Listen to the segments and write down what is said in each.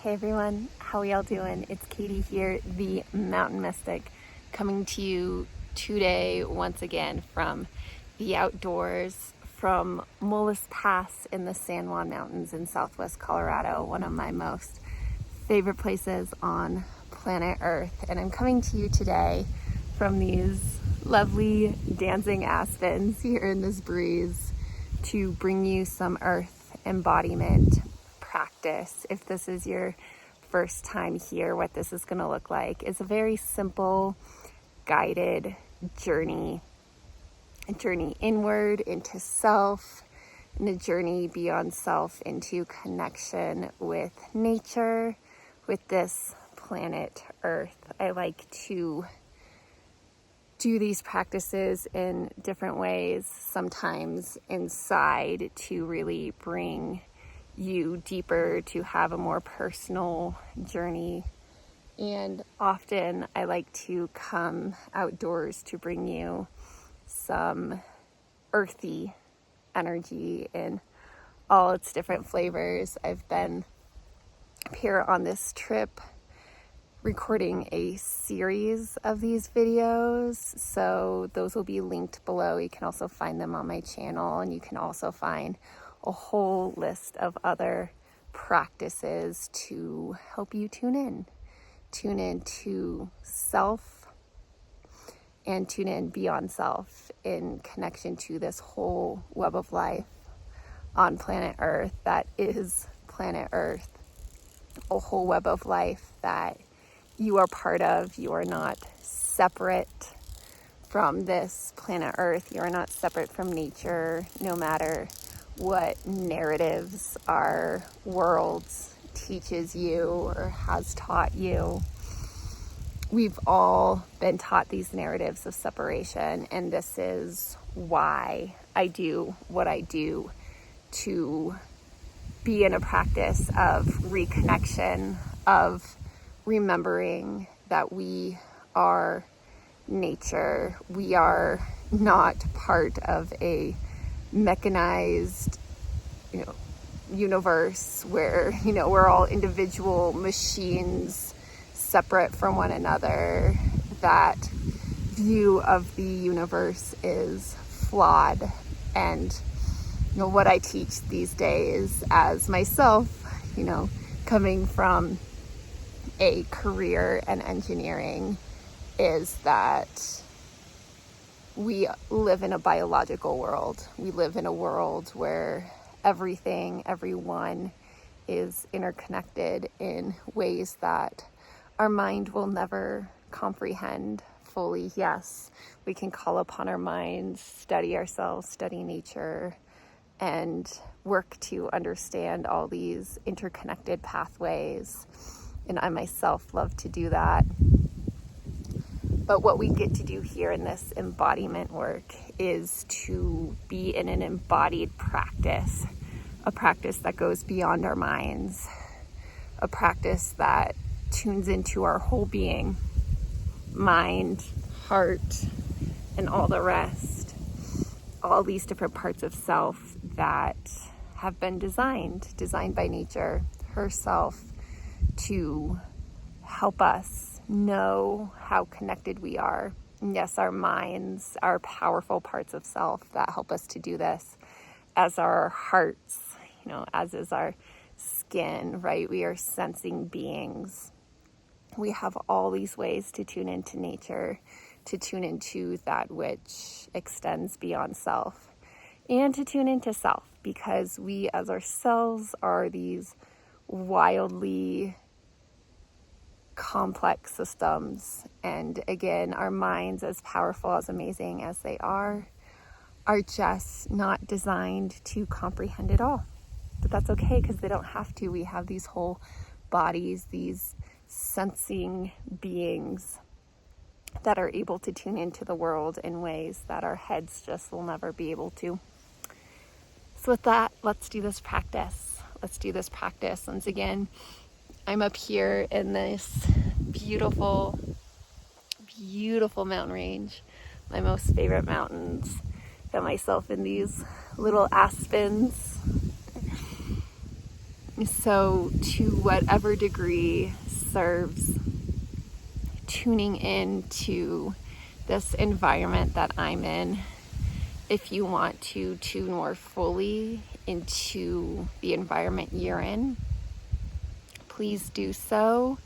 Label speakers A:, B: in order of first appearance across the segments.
A: Hey everyone, how y'all doing? It's Katie here, the Mountain Mystic, coming to you today once again from the outdoors, from Mullis Pass in the San Juan Mountains in southwest Colorado, one of my most favorite places on planet Earth. And I'm coming to you today from these lovely dancing aspens here in this breeze to bring you some Earth Embodiment practice. If this is your first time here, what this is going to look like is a very simple guided journey, a journey inward into self, and a journey beyond self into connection with nature, with this planet Earth. I like to do these practices in different ways, sometimes inside to really bring you deeper, to have a more personal journey. And often I like to come outdoors to bring you some earthy energy in all its different flavors. I've been here on this trip recording a series of these videos, so those will be linked below. You can also find them on my channel, and you can also find a whole list of other practices to help you tune in to self and tune in beyond self in connection to this whole web of life on planet Earth that is planet Earth, a whole web of life that you are part of. You are not separate from this planet Earth. You are not separate from nature, no matter what narratives our world teaches you or has taught you. We've all been taught these narratives of separation, and this is why I do what I do, to be in a practice of reconnection, of remembering that we are nature. We are not part of a mechanized, universe where, we're all individual machines separate from one another. That view of the universe is flawed. And, what I teach these days as myself, coming from a career in engineering, is that we live in a biological world. We live in a world where everything, everyone is interconnected in ways that our mind will never comprehend fully. Yes, we can call upon our minds, study ourselves, study nature, and work to understand all these interconnected pathways. And I myself love to do that. But what we get to do here in this embodiment work is to be in an embodied practice, a practice that goes beyond our minds, a practice that tunes into our whole being, mind, heart, and all the rest, all these different parts of self that have been designed by nature herself to help us know how connected we are. And yes, our minds are powerful parts of self that help us to do this, as our hearts, as is our skin, right? We are sensing beings. We have all these ways to tune into nature, to tune into that which extends beyond self, and to tune into self, because we as ourselves are these wildly complex systems. And again, our minds, as powerful, as amazing as they are just not designed to comprehend it all. But that's okay, because they don't have to. We have these whole bodies, these sensing beings that are able to tune into the world in ways that our heads just will never be able to. So with that, let's do this practice. Once again, I'm up here in this beautiful, beautiful mountain range, my most favorite mountains. Got myself in these little aspens. So to whatever degree serves, tuning into this environment that I'm in. If you want to tune more fully into the environment you're in, please do so.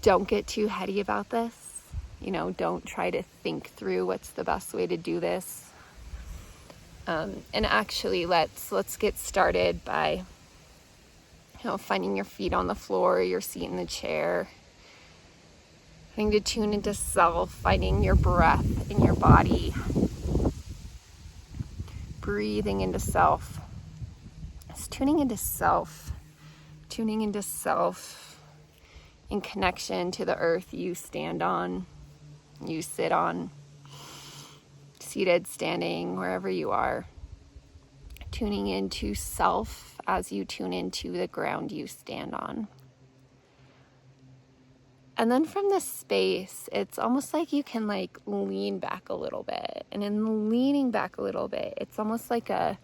A: Don't get too heady about this. Don't try to think through what's the best way to do this. And actually, let's get started by finding your feet on the floor, your seat in the chair. Having to tune into self, finding your breath in your body. Breathing into self. It's tuning into self in connection to the earth you stand on, you sit on, seated, standing, wherever you are. Tuning into self as you tune into the ground you stand on. And then from this space, it's almost like you can lean back a little bit. And in leaning back a little bit, it's almost like can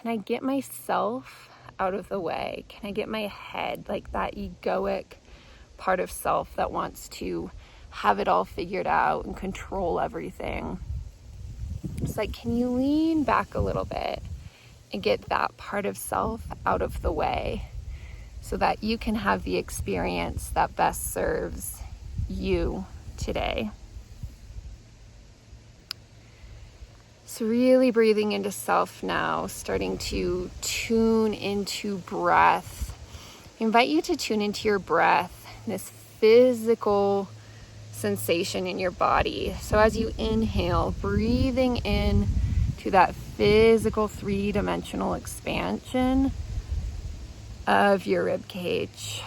A: I get myself out of the way? Can I get my head, that egoic part of self that wants to have it all figured out and control everything? It's can you lean back a little bit and get that part of self out of the way so that you can have the experience that best serves you today? So really breathing into self now, starting to tune into breath. I invite you to tune into your breath, this physical sensation in your body. So as you inhale, breathing in to that physical 3-dimensional expansion of your rib cage.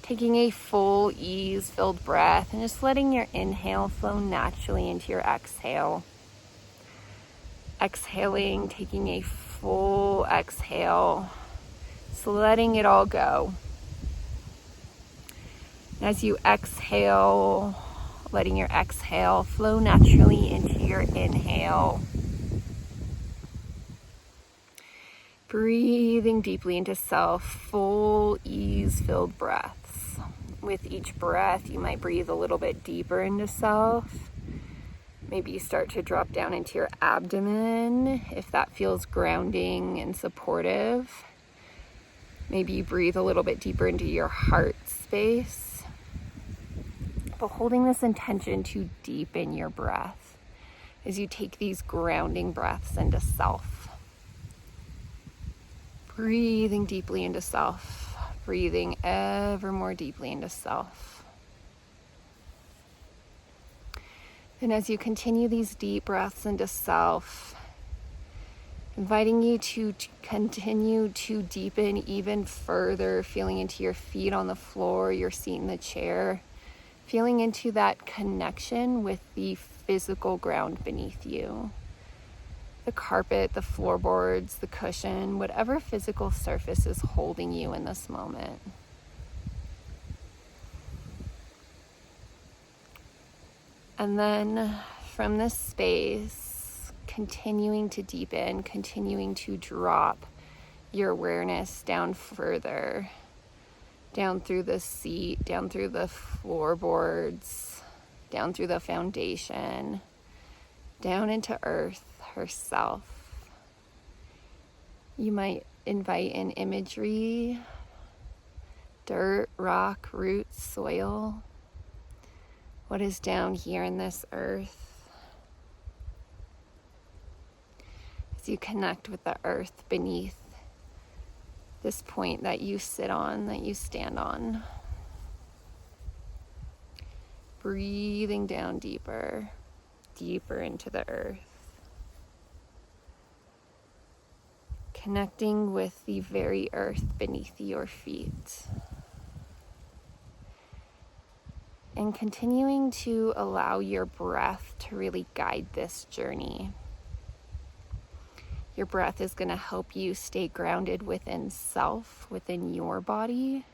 A: Taking a full ease-filled breath and just letting your inhale flow naturally into your exhale. Exhaling, taking a full exhale, just letting it all go. As you exhale, letting your exhale flow naturally into your inhale. Breathing deeply into self, full ease-filled breaths. With each breath, you might breathe a little bit deeper into self. Maybe you start to drop down into your abdomen if that feels grounding and supportive. Maybe you breathe a little bit deeper into your heart space. But holding this intention to deepen your breath as you take these grounding breaths into self. Breathing deeply into self, breathing ever more deeply into self. And as you continue these deep breaths into self, inviting you to continue to deepen even further, feeling into your feet on the floor, your seat in the chair, feeling into that connection with the physical ground beneath you. The carpet, the floorboards, the cushion, whatever physical surface is holding you in this moment. And then from this space, continuing to deepen, continuing to drop your awareness down further, down through the seat, down through the floorboards, down through the foundation, down into Earth herself. You might invite in imagery, dirt, rock, roots, soil. What is down here in this earth? As you connect with the earth beneath this point that you sit on, that you stand on. Breathing down deeper, deeper into the earth. Connecting with the very earth beneath your feet. And continuing to allow your breath to really guide this journey. Your breath is going to help you stay grounded within self, within your body,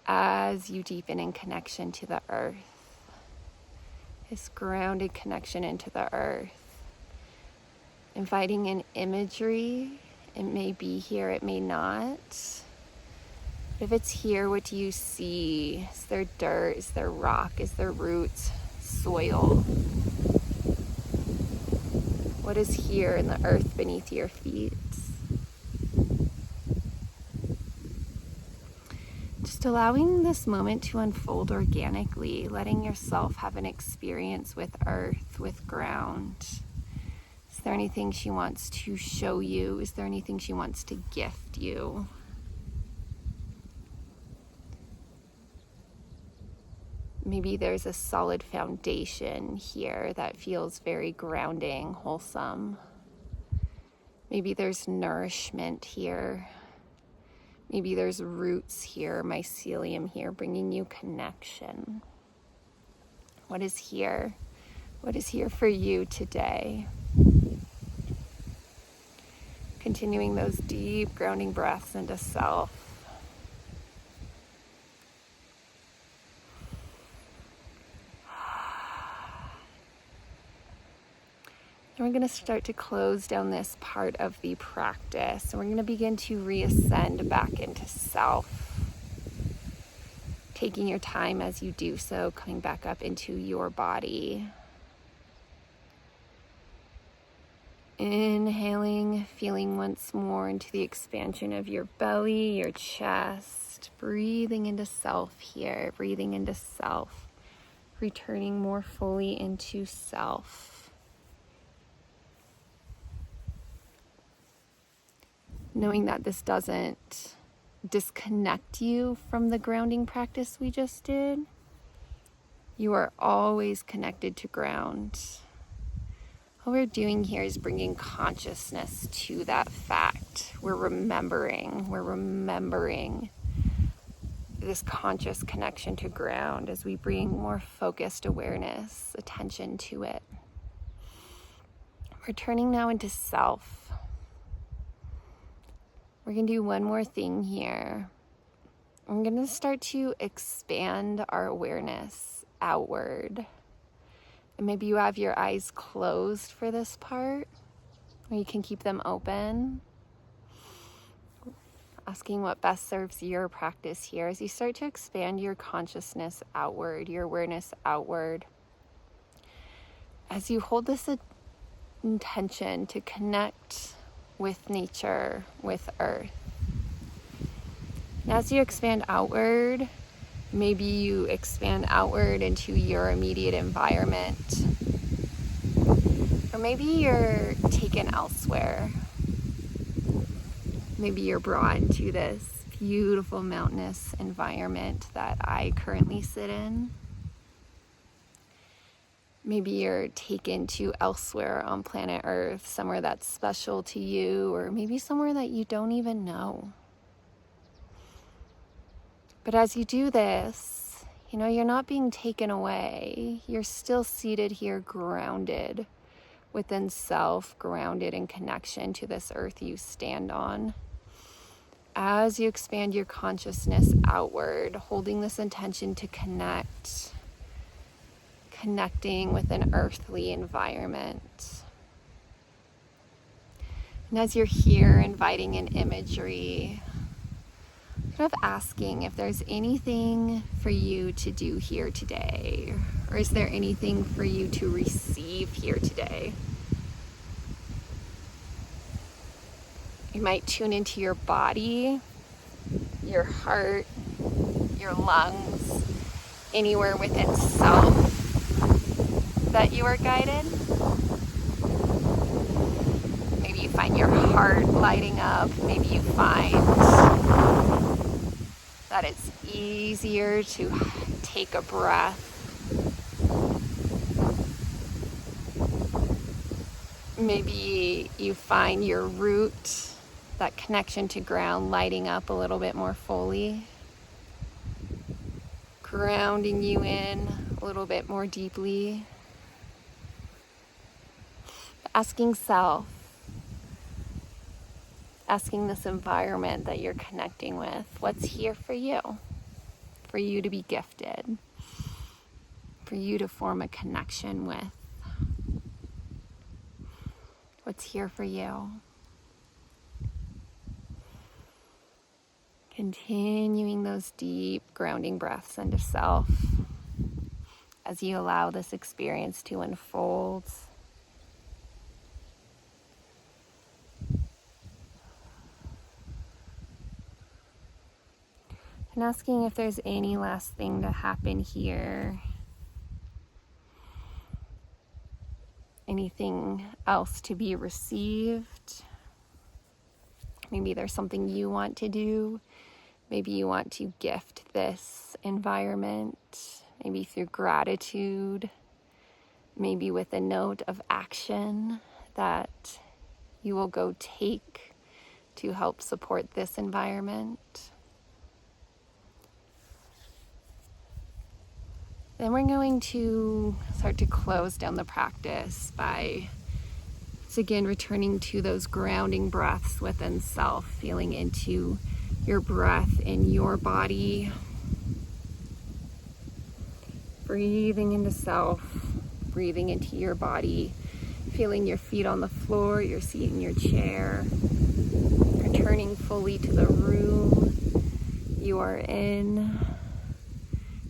A: as you deepen in connection to the earth. This grounded connection into the earth. Inviting in imagery It may be here, it may not. If it's here, what do you see? Is there dirt? Is there rock? Is there roots? Soil? What is here in the earth beneath your feet? Just allowing this moment to unfold organically, letting yourself have an experience with earth, with ground. Is there anything she wants to show you? Is there anything she wants to gift you? Maybe there's a solid foundation here that feels very grounding, wholesome. Maybe there's nourishment here. Maybe there's roots here, mycelium here, bringing you connection. What is here? What is here for you today? Continuing those deep grounding breaths into self. And we're going to start to close down this part of the practice. And we're going to begin to reascend back into self. Taking your time as you do so, coming back up into your body. Inhaling, feeling once more into the expansion of your belly, your chest. Breathing into self here, breathing into self. Returning more fully into self. Knowing that this doesn't disconnect you from the grounding practice we just did. You are always connected to ground. What we're doing here is bringing consciousness to that fact. We're remembering this conscious connection to ground as we bring more focused awareness, attention to it. We're turning now into self. We're going to do one more thing here. I'm going to start to expand our awareness outward. And maybe you have your eyes closed for this part, or you can keep them open. Asking what best serves your practice here as you start to expand your consciousness outward, your awareness outward. As you hold this intention to connect with nature, with earth. And as you expand outward, maybe you expand outward into your immediate environment. Or maybe you're taken elsewhere. Maybe you're brought into this beautiful mountainous environment that I currently sit in. Maybe you're taken to elsewhere on planet Earth, somewhere that's special to you, or maybe somewhere that you don't even know. But as you do this, you're not being taken away. You're still seated here, grounded within self, grounded in connection to this earth you stand on. As you expand your consciousness outward, holding this intention to connecting with an earthly environment. And as you're here, inviting in imagery, kind of asking if there's anything for you to do here today, or is there anything for you to receive here today? You might tune into your body, your heart, your lungs, anywhere within self that you are guided. Maybe you find your heart lighting up. Maybe you find that it's easier to take a breath. Maybe you find your root, that connection to ground, lighting up a little bit more fully, grounding you in a little bit more deeply. Asking self, asking this environment that you're connecting with, what's here for you to be gifted, for you to form a connection with. What's here for you? Continuing those deep grounding breaths into self as you allow this experience to unfold. And asking if there's any last thing to happen here. Anything else to be received. Maybe there's something you want to do. Maybe you want to gift this environment, maybe through gratitude, maybe with a note of action that you will go take to help support this environment. Then we're going to start to close down the practice by once again returning to those grounding breaths within self, feeling into your breath in your body, breathing into self, breathing into your body, feeling your feet on the floor, your seat in your chair, returning fully to the room you are in,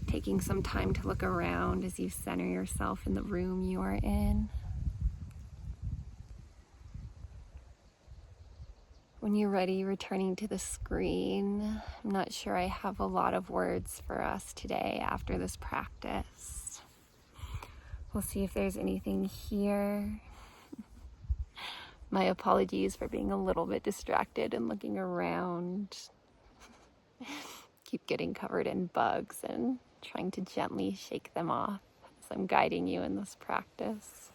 A: taking some time to look around as you center yourself in the room you are in. When you're ready, returning to the screen. I'm not sure I have a lot of words for us today after this practice. We'll see if there's anything here. My apologies for being a little bit distracted and looking around. Keep getting covered in bugs and trying to gently shake them off as I'm guiding you in this practice.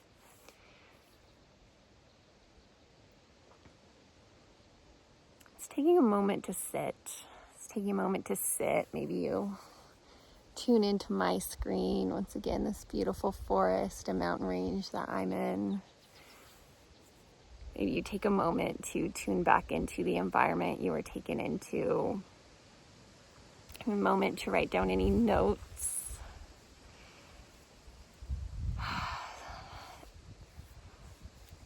A: Taking a moment to sit. It's taking a moment to sit. Maybe you tune into my screen. Once again, this beautiful forest and mountain range that I'm in. Maybe you take a moment to tune back into the environment you were taken into. A moment to write down any notes.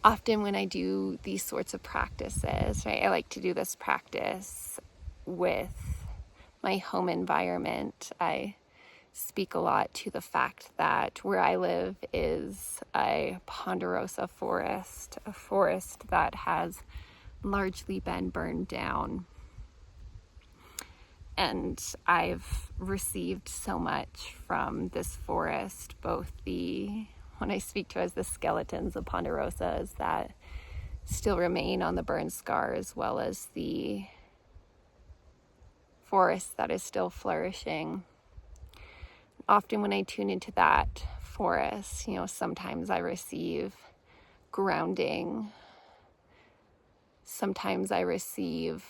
A: Often when I do these sorts of practices, right, I like to do this practice with my home environment. I speak a lot to the fact that where I live is a ponderosa forest, a forest that has largely been burned down. And I've received so much from this forest, both what I speak to as the skeletons of ponderosas that still remain on the burn scar, as well as the forest that is still flourishing. Often when I tune into that forest, sometimes I receive grounding. Sometimes I receive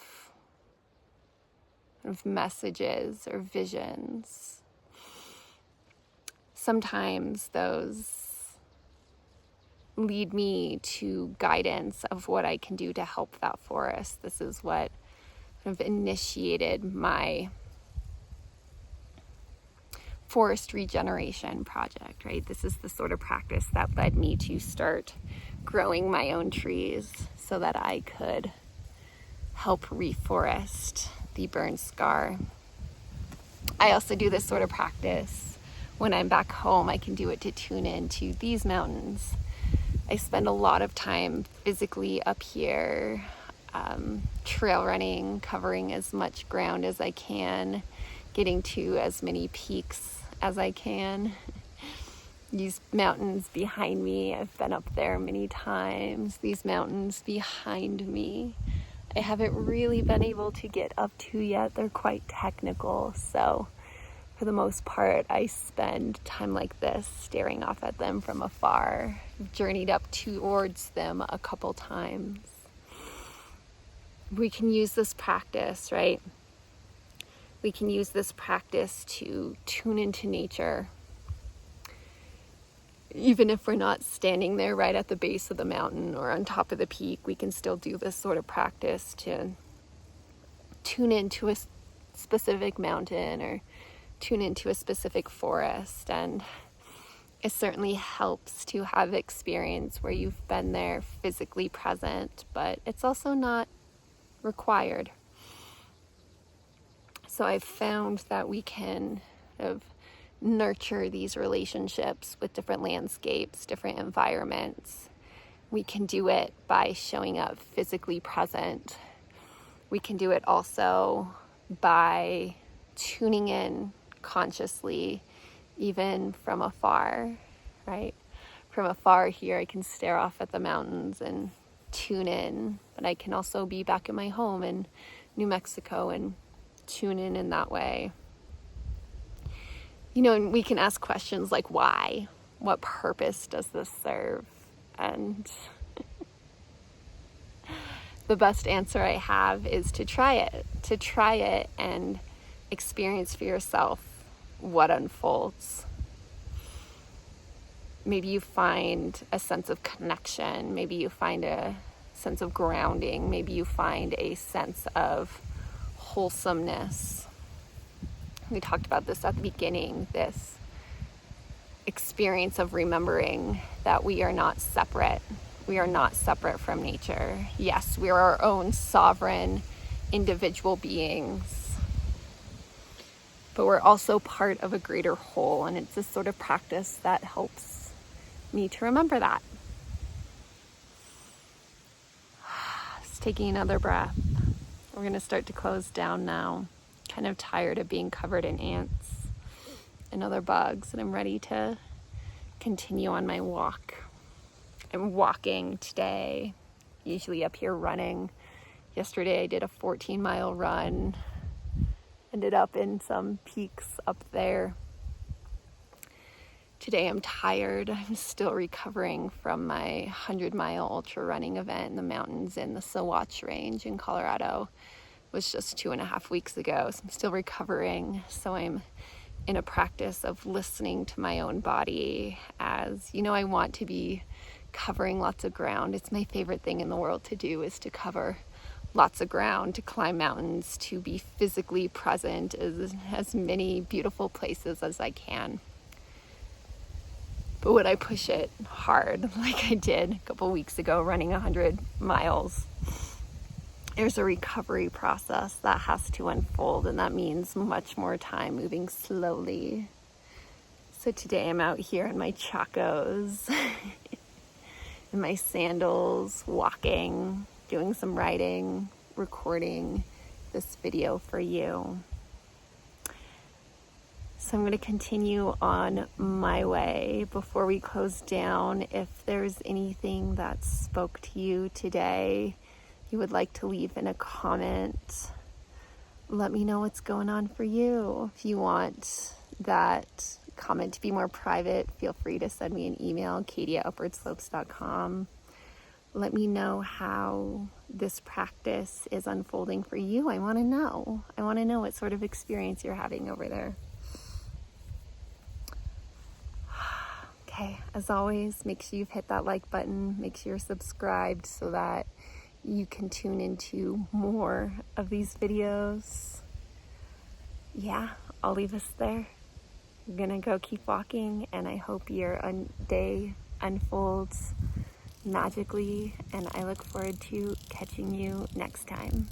A: messages or visions. Sometimes those lead me to guidance of what I can do to help that forest. This is what kind of initiated my forest regeneration project, right? This is the sort of practice that led me to start growing my own trees so that I could help reforest the burn scar. I also do this sort of practice when I'm back home. I can do it to tune into these mountains. I spend a lot of time physically up here, trail running, covering as much ground as I can, getting to as many peaks as I can. These mountains behind me, I've been up there many times. These mountains behind me, I haven't really been able to get up to yet. They're quite technical, so for the most part, I spend time like this staring off at them from afar. I've journeyed up towards them a couple times. We can use this practice, right? We can use this practice to tune into nature. Even if we're not standing there right at the base of the mountain or on top of the peak, we can still do this sort of practice to tune into a specific mountain or tune into a specific forest. And it certainly helps to have experience where you've been there physically present, but it's also not required. So I've found that we can nurture these relationships with different landscapes, different environments. We can do it by showing up physically present. We can do it also by tuning in consciously, even from afar, right? From afar here, I can stare off at the mountains and tune in, but I can also be back in my home in New Mexico and tune in that way. You know, and we can ask questions like, why? What purpose does this serve? And the best answer I have is to try it and experience for yourself what unfolds. Maybe you find a sense of connection. Maybe you find a sense of grounding. Maybe you find a sense of wholesomeness. We talked about this at the beginning, this experience of remembering that we are not separate. We are not separate from nature. Yes, we are our own sovereign individual beings, but we're also part of a greater whole, and it's this sort of practice that helps me to remember that. Just taking another breath. We're going to start to close down now. Kind of tired of being covered in ants and other bugs, and I'm ready to continue on my walk. I'm walking today, usually up here running. Yesterday I did a 14-mile run, ended up in some peaks up there. Today I'm tired. I'm still recovering from my 100-mile ultra running event in the mountains in the Sawatch Range in Colorado. It was just 2.5 weeks ago, so I'm still recovering. So I'm in a practice of listening to my own body. As you know, I want to be covering lots of ground. It's my favorite thing in the world to do, is to cover lots of ground, to climb mountains, to be physically present as many beautiful places as I can. But would I push it hard like I did a couple weeks ago running 100 miles? There's a recovery process that has to unfold, and that means much more time moving slowly. So today I'm out here in my chacos, in my sandals, walking, doing some writing, recording this video for you. So I'm going to continue on my way. Before we close down, if there's anything that spoke to you today, you would like to leave in a comment, let me know what's going on for you. If you want that comment to be more private, feel free to send me an email, katie@upwardslopes.com. Let me know how this practice is unfolding for you. I want to know. I want to know what sort of experience you're having over there. Okay, as always, make sure you've hit that like button. Make sure you're subscribed so that you can tune into more of these videos. Yeah, I'll leave us there. I'm gonna go keep walking, and I hope your day unfolds magically, and I look forward to catching you next time.